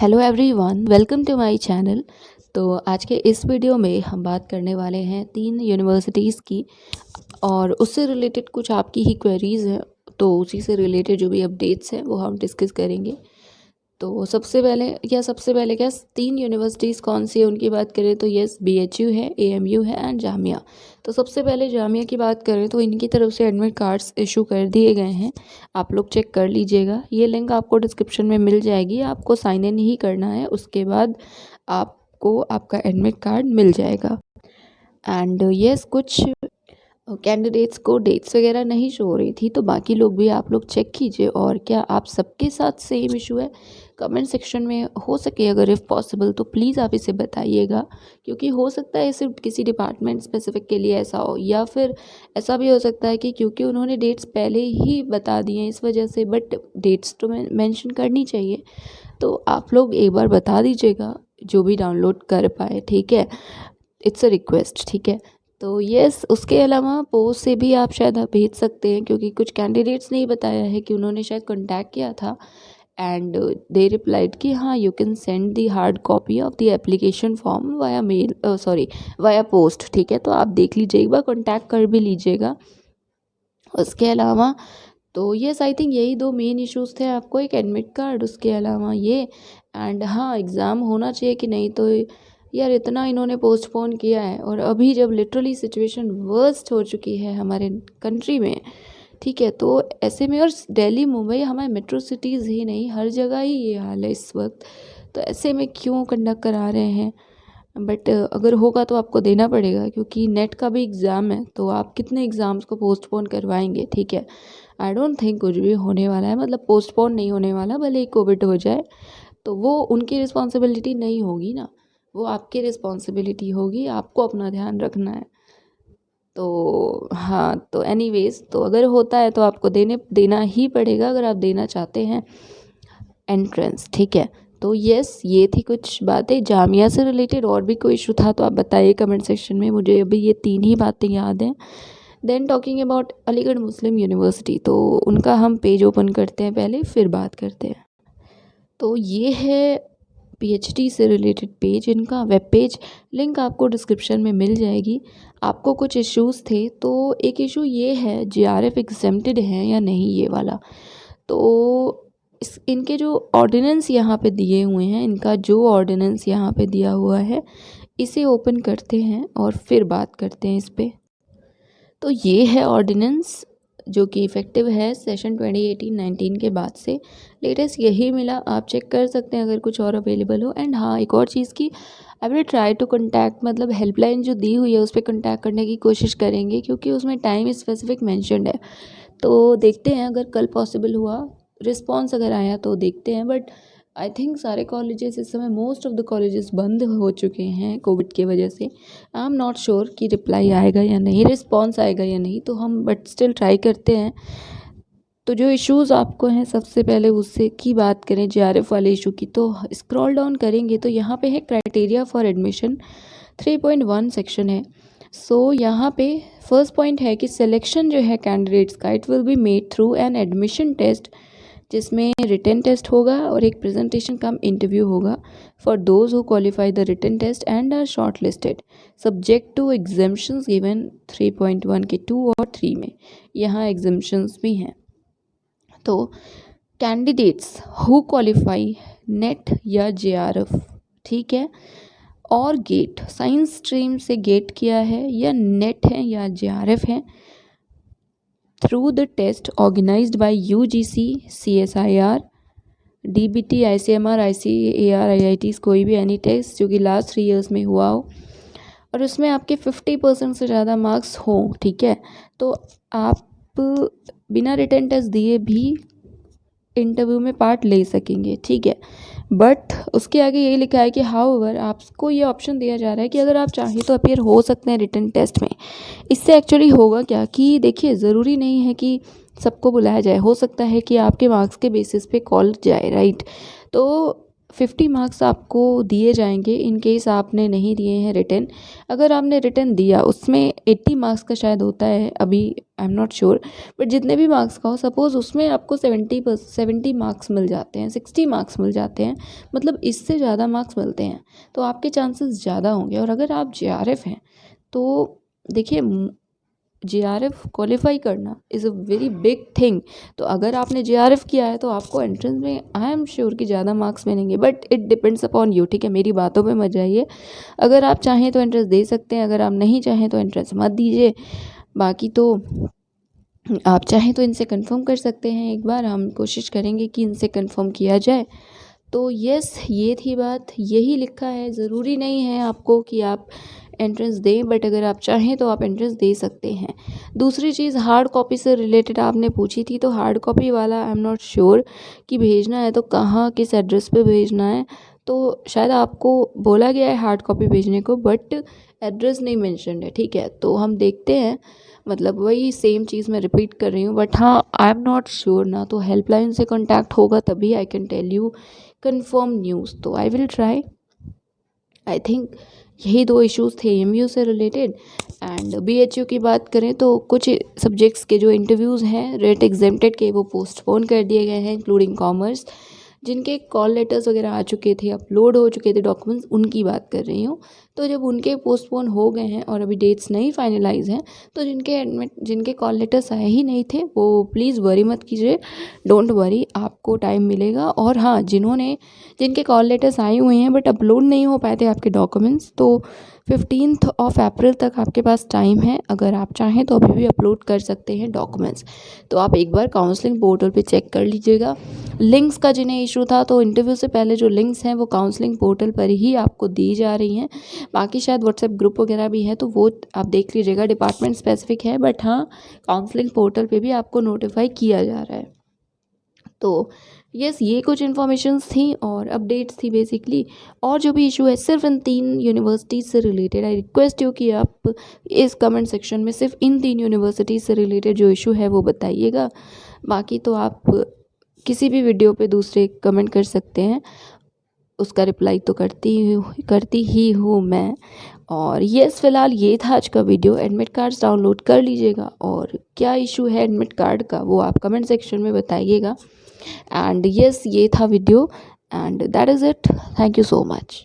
Hello everyone, welcome to my channel. तो आज के इस वीडियो में हम बात करने वाले हैं 3 यूनिवर्सिटीज़ की और उससे रिलेटेड कुछ आपकी ही क्वेरीज़ हैं। तो उसी से रिलेटेड जो भी अपडेट्स हैं वो हम डिस्कस करेंगे। तो सबसे पहले क्या 3 यूनिवर्सिटीज़ कौन सी है उनकी बात करें तो यस, BHU है, AMU है एंड जामिया। तो सबसे पहले जामिया की बात करें तो इनकी तरफ से एडमिट कार्ड्स इशू कर दिए गए हैं। आप लोग चेक कर लीजिएगा, ये लिंक आपको डिस्क्रिप्शन में मिल जाएगी। आपको साइन इन ही करना है, उसके बाद आपको आपका एडमिट कार्ड मिल जाएगा। एंड यस, कुछ कैंडिडेट्स को डेट्स वगैरह नहीं शो हो रही थी, तो बाकी लोग भी आप लोग चेक कीजिए। और क्या आप सबके साथ सेम इशू है? कमेंट सेक्शन में हो सके अगर इफ़ पॉसिबल तो प्लीज़ आप इसे बताइएगा, क्योंकि हो सकता है सिर्फ किसी डिपार्टमेंट स्पेसिफिक के लिए ऐसा हो, या फिर ऐसा भी हो सकता है कि क्योंकि उन्होंने डेट्स पहले ही बता दिए हैं इस वजह से, बट डेट्स तो मेंशन करनी चाहिए। तो आप लोग एक बार बता दीजिएगा जो भी डाउनलोड कर पाए, ठीक है? इट्स अ रिक्वेस्ट, ठीक है? तो यस, उसके अलावा पोस्ट से भी आप शायद भेज सकते हैं, क्योंकि कुछ कैंडिडेट्स ने ही बताया है कि उन्होंने शायद कांटेक्ट किया था एंड दे रिप्लाइड कि हाँ, you can send the hard copy of the application form via mail, via post, ठीक है? तो आप देख लीजिए, एक बार कांटेक्ट कर भी लीजिएगा। उसके अलावा तो यस, आई थिंक यही 2 मेन इश्यूज़ थे आपको, एक एडमिट कार्ड, उसके अलावा ये। एंड हाँ, एग्ज़ाम होना चाहिए कि नहीं, तो यार इतना इन्होंने पोस्टपोन किया है और अभी जब लिटरली सिचुएशन वर्स्ट हो चुकी है हमारे कंट्री में, ठीक है? तो ऐसे में, और दिल्ली मुंबई हमारे मेट्रो सिटीज़ ही नहीं, हर जगह ही ये हाल है इस वक्त। तो ऐसे में क्यों कंडक्ट करा रहे हैं? बट अगर होगा तो आपको देना पड़ेगा, क्योंकि नेट का भी एग्ज़ाम है। तो आप कितने एग्ज़ाम्स को पोस्टपोन करवाएंगे, ठीक है? आई डोंट थिंक कुछ भी होने वाला है, मतलब पोस्टपोन नहीं होने वाला। भले ही कोविड हो जाए तो वो उनकी रिस्पॉन्सिबिलिटी नहीं होगी ना, वो आपकी रिस्पॉन्सिबिलिटी होगी, आपको अपना ध्यान रखना है। तो हाँ, तो एनीवेज, तो अगर होता है तो आपको देना ही पड़ेगा अगर आप देना चाहते हैं एंट्रेंस, ठीक है? तो यस, ये थी कुछ बातें जामिया से रिलेटेड। और भी कोई इशू था तो आप बताइए कमेंट सेक्शन में, मुझे अभी ये 3 ही बातें याद हैं। Then talking about Aligarh Muslim University, तो उनका हम पेज ओपन करते हैं पहले, फिर बात करते हैं। तो ये है PhD से रिलेटेड पेज, इनका वेब पेज, लिंक आपको डिस्क्रिप्शन में मिल जाएगी। आपको कुछ इश्यूज़ थे, तो एक इशू ये है JRF एग्जेम्प्टेड है या नहीं, ये वाला। तो इनके जो ऑर्डिनेंस यहाँ पे दिए हुए हैं, इनका जो ऑर्डिनेंस यहाँ पे दिया हुआ है, इसे ओपन करते हैं और फिर बात करते हैं इस पे। तो ये है ऑर्डिनेंस जो कि इफ़ेक्टिव है सेशन 2018-19 के बाद से, लेटेस्ट यही मिला। आप चेक कर सकते हैं अगर कुछ और अवेलेबल हो। एंड हाँ, एक और चीज़ की, I will try to contact, मतलब हेल्पलाइन जो दी हुई है उस पर कॉन्टैक्ट करने की कोशिश करेंगे, क्योंकि उसमें टाइम स्पेसिफिक मैंशनड है। तो देखते हैं अगर कल पॉसिबल हुआ, रिस्पॉन्स अगर आया तो देखते हैं। बट आई थिंक सारे कॉलेजेस इस समय, मोस्ट ऑफ द कॉलेजेस बंद हो चुके हैं कोविड की वजह से। आई एम नॉट श्योर कि रिप्लाई आएगा या नहीं, रिस्पॉन्स आएगा या नहीं, तो हम बट स्टिल ट्राई करते हैं। तो जो इश्यूज़ आपको हैं, सबसे पहले उससे की बात करें, JRF वाले इशू की, तो स्क्रॉल डाउन करेंगे तो यहाँ पे है क्राइटेरिया फॉर एडमिशन 3.1 सेक्शन है। सो यहाँ पे फर्स्ट पॉइंट है कि सिलेक्शन जो है कैंडिडेट्स का, it will be made through an admission test, जिसमें रिटन टेस्ट होगा और एक प्रेजेंटेशन कम इंटरव्यू होगा for those who qualify the written test and are short listed, subject to exemptions given 3.1 के 2 और 3 में। यहाँ एग्जाम्शंस भी हैं। तो कैंडिडेट्स हु क्वालिफाई नेट या JRF, ठीक है, और गेट, साइंस स्ट्रीम से गेट किया है या नेट है या JRF है, through the test organized by UGC, CSIR, DBT, ICMR, ICAR, IITs, कोई भी एनी टेस्ट जो कि लास्ट 3 ईयर्स में हुआ हो और उसमें आपके 50% से ज़्यादा मार्क्स हो, ठीक है, तो आप बिना रिटन टेस्ट दिए भी इंटरव्यू में पार्ट ले सकेंगे, ठीक है। बट उसके आगे यही लिखा है कि हाउएवर आपको ये ऑप्शन दिया जा रहा है कि अगर आप चाहें तो अपीयर हो सकते हैं रिटन टेस्ट में। इससे एक्चुअली होगा क्या कि देखिए, ज़रूरी नहीं है कि सबको बुलाया जाए, हो सकता है कि आपके मार्क्स के बेसिस पे कॉल जाए, राइट? तो 50 मार्क्स आपको दिए जाएंगे इन केस आपने नहीं दिए हैं रिटन। अगर आपने रिटन दिया उसमें 80 मार्क्स का शायद होता है, अभी I am not sure, but जितने भी मार्क्स का हो, सपोज़ उसमें आपको 70 मार्क्स मिल जाते हैं, 60 मार्क्स मिल जाते हैं, मतलब इससे ज़्यादा मार्क्स मिलते हैं तो आपके चांसेस ज़्यादा होंगे। और अगर आप JRF हैं तो देखिए, JRF क्वालिफाई करना is a very big thing. तो अगर आपने JRF किया है तो आपको एंट्रेंस में आई एम श्योर कि ज़्यादा मार्क्स मिलेंगे, but it depends upon you. ठीक है, मेरी बातों पे मत जाइए। अगर आप चाहें तो एंट्रेंस दे सकते हैं, अगर आप नहीं चाहें तो एंट्रेंस मत दीजिए। बाकी तो आप चाहें तो इनसे कंफर्म कर सकते हैं, एक बार हम कोशिश करेंगे कि इनसे कंफर्म किया जाए। तो यस, ये थी बात, यही लिखा है। ज़रूरी नहीं है आपको कि आप एंट्रेंस दें, बट अगर आप चाहें तो आप एंट्रेंस दे सकते हैं। दूसरी चीज़, हार्ड कॉपी से रिलेटेड आपने पूछी थी, तो हार्ड कॉपी वाला आई एम नॉट श्योर कि भेजना है तो कहाँ, किस एड्रेस पे भेजना है। तो शायद आपको बोला गया है हार्ड कॉपी भेजने को, बट एड्रेस नहीं मेंशन्ड है। ठीक है, तो हम देखते हैं, मतलब वही सेम चीज़ मैं रिपीट कर रही हूँ, बट हाँ आई एम नॉट श्योर ना, तो हेल्पलाइन से कॉन्टैक्ट होगा तभी I can tell you confirm news. तो I will try. I think यही दो इश्यूज़ थे AMU से रिलेटेड। एंड BHU की बात करें तो कुछ सब्जेक्ट्स के जो इंटरव्यूज़ हैं रेट एग्जेम्प्टेड के, वो पोस्टपोन कर दिए गए हैं, इंक्लूडिंग कॉमर्स। जिनके कॉल लेटर्स वगैरह आ चुके थे, अपलोड हो चुके थे डॉक्यूमेंट्स, उनकी बात कर रही हूँ। तो जब उनके पोस्टपोन हो गए हैं और अभी डेट्स नहीं फाइनलाइज हैं, तो जिनके कॉल लेटर्स आए ही नहीं थे, वो प्लीज़ वरी मत कीजिए, डोंट वरी, आपको टाइम मिलेगा। और हाँ, जिनके कॉल लेटर्स आए हुए हैं बट अपलोड नहीं हो पाए थे आपके डॉक्यूमेंट्स, तो 15 अप्रैल तक आपके पास टाइम है। अगर आप चाहें तो अभी भी अपलोड कर सकते हैं डॉक्यूमेंट्स। तो आप एक बार काउंसलिंग पोर्टल पे चेक कर लीजिएगा। लिंक्स का जिन्हें इशू था, तो इंटरव्यू से पहले जो लिंक्स हैं वो काउंसलिंग पोर्टल पर ही आपको दी जा रही हैं। बाकी शायद व्हाट्सएप ग्रुप वगैरह भी है, तो वो आप देख लीजिएगा, डिपार्टमेंट स्पेसिफिक है, बट हाँ काउंसलिंग पोर्टल पे भी आपको नोटिफाई किया जा रहा है। तो यस, ये कुछ इन्फॉर्मेशंस थी और अपडेट्स थी बेसिकली। और जो भी इशू है सिर्फ इन 3 यूनिवर्सिटीज़ से रिलेटेड, आई रिक्वेस्ट यू कि आप इस कमेंट सेक्शन में सिर्फ इन 3 यूनिवर्सिटीज़ से रिलेटेड जो इशू है वो बताइएगा। बाकी तो आप किसी भी वीडियो पे दूसरे कमेंट कर सकते हैं, उसका रिप्लाई तो करती ही हूँ मैं। और यस, फ़िलहाल ये था आज का वीडियो। एडमिट कार्ड्स डाउनलोड कर लीजिएगा, और क्या इशू है एडमिट कार्ड का वो आप कमेंट सेक्शन में बताइएगा। एंड यस, ये था video, and that is it. Thank you so much.